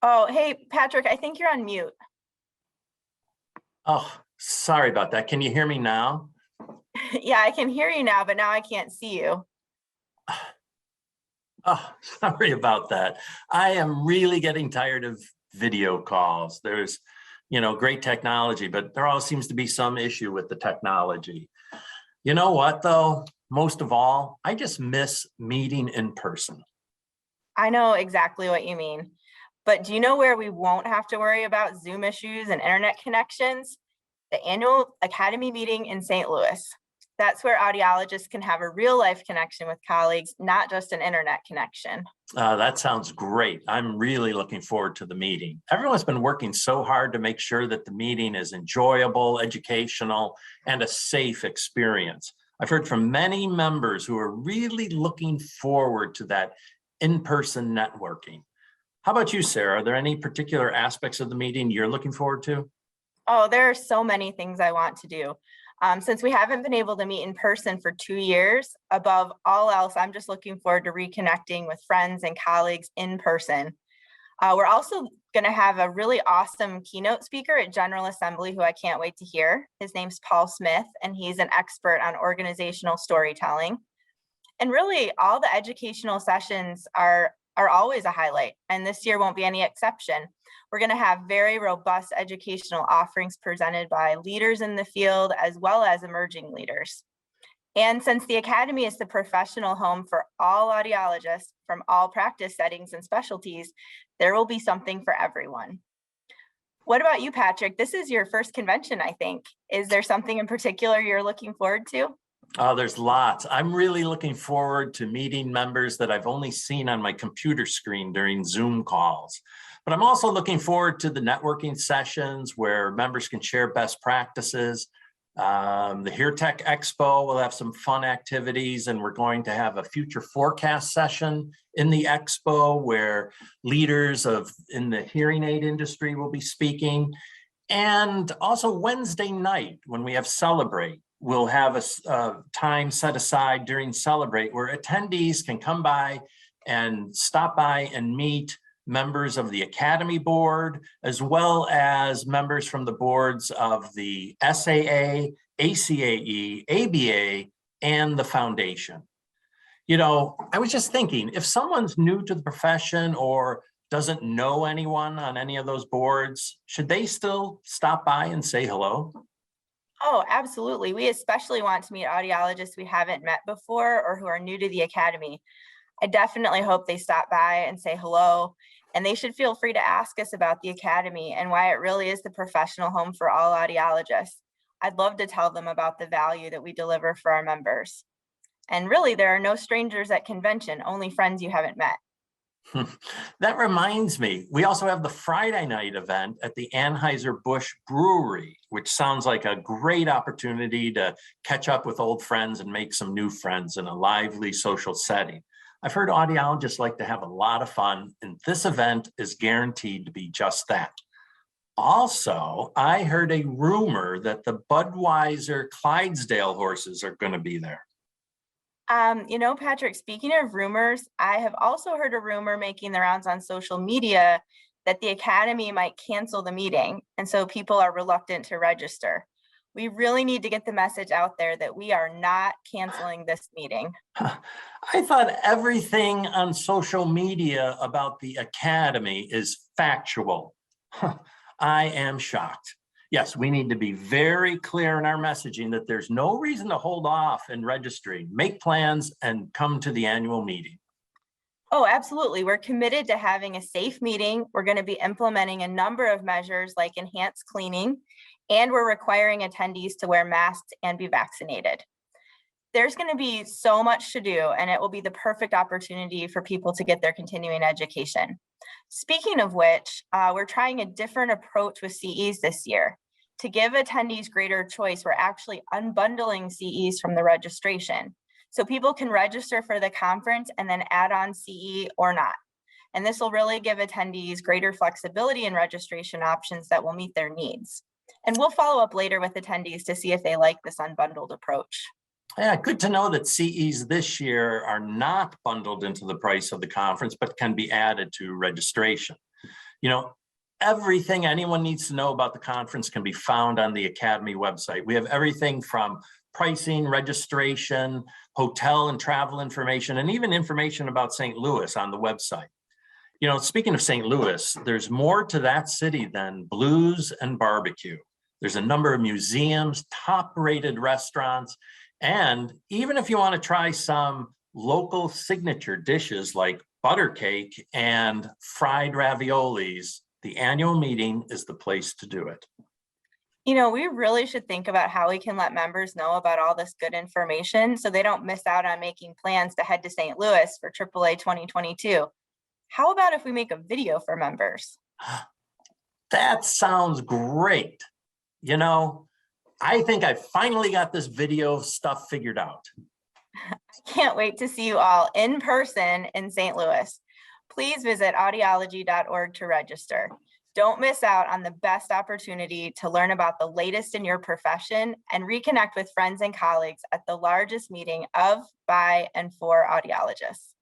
Oh, hey, Patrick, I think you're on mute. Oh, sorry about that. Can you hear me now? Yeah, I can hear you now, but now I can't see you. Oh, sorry about that. I am really getting tired of video calls. There's, great technology, but there always seems to be some issue with the technology. You know what, though? Most of all, I just miss meeting in person. I know exactly what you mean. But do you know where we won't have to worry about Zoom issues and internet connections? The annual Academy meeting in St. Louis. That's where audiologists can have a real life connection with colleagues, not just an internet connection. That sounds great. I'm really looking forward to the meeting. Everyone's been working so hard to make sure that the meeting is enjoyable, educational, and a safe experience. I've heard from many members who are really looking forward to that in-person networking. How about you, Sarah? Are there any particular aspects of the meeting you're looking forward to? Oh, there are so many things I want to do. Since we haven't been able to meet in person for 2 years, above all else, I'm just looking forward to reconnecting with friends and colleagues in person. We're also going to have a really awesome keynote speaker at General Assembly who I can't wait to hear. His name's Paul Smith, and he's an expert on organizational storytelling. And really, all the educational sessions are always a highlight, and this year won't be any exception. We're going to have very robust educational offerings presented by leaders in the field as well as emerging leaders. And since the Academy is the professional home for all audiologists from all practice settings and specialties, there will be something for everyone. What about you, Patrick? This is your first convention, I think. Is there something in particular you're looking forward to? Oh, there's lots. I'm really looking forward to meeting members that I've only seen on my computer screen during Zoom calls. But I'm also looking forward to the networking sessions where members can share best practices. The HearTech Expo will have some fun activities, and we're going to have a future forecast session in the Expo where leaders in the hearing aid industry will be speaking. And also Wednesday night when we have Celebrate, we'll have a time set aside during Celebrate where attendees can come by and stop by and meet members of the Academy Board, as well as members from the boards of the SAA, ACAE, ABA, and the Foundation. I was just thinking, if someone's new to the profession or doesn't know anyone on any of those boards, should they still stop by and say hello? Oh, absolutely. We especially want to meet audiologists we haven't met before or who are new to the Academy. I definitely hope they stop by and say hello, and they should feel free to ask us about the Academy and why it really is the professional home for all audiologists. I'd love to tell them about the value that we deliver for our members. And really, there are no strangers at convention, only friends you haven't met. That reminds me, we also have the Friday night event at the Anheuser-Busch Brewery, which sounds like a great opportunity to catch up with old friends and make some new friends in a lively social setting. I've heard audiologists like to have a lot of fun, and this event is guaranteed to be just that. Also, I heard a rumor that the Budweiser Clydesdale horses are going to be there. Patrick, speaking of rumors, I have also heard a rumor making the rounds on social media that the Academy might cancel the meeting, and so people are reluctant to register. We really need to get the message out there that we are not canceling this meeting. I thought everything on social media about the Academy is factual. I am shocked. Yes, we need to be very clear in our messaging that there's no reason to hold off in registering. Make plans and come to the annual meeting. Oh, absolutely. We're committed to having a safe meeting. We're going to be implementing a number of measures like enhanced cleaning, and we're requiring attendees to wear masks and be vaccinated. There's going to be so much to do, and it will be the perfect opportunity for people to get their continuing education. Speaking of which, we're trying a different approach with CEs this year. To give attendees greater choice, we're actually unbundling CEs from the registration. So people can register for the conference and then add on CE or not. And this will really give attendees greater flexibility in registration options that will meet their needs. And we'll follow up later with attendees to see if they like this unbundled approach. Yeah, good to know that CEs this year are not bundled into the price of the conference, but can be added to registration. You know, everything anyone needs to know about the conference can be found on the Academy website. We have everything from pricing, registration, hotel and travel information, and even information about St. Louis on the website. You know, speaking of St. Louis, there's more to that city than blues and barbecue. There's a number of museums, top-rated restaurants, and even if you want to try some local signature dishes like butter cake and fried raviolis, the annual meeting is the place to do it. You know, we really should think about how we can let members know about all this good information so they don't miss out on making plans to head to St. Louis for AAA 2022. How about if we make a video for members? That sounds great. You know, I think I finally got this video stuff figured out. Can't wait to see you all in person in St. Louis. Please visit audiology.org to register. Don't miss out on the best opportunity to learn about the latest in your profession and reconnect with friends and colleagues at the largest meeting of, by, and for audiologists.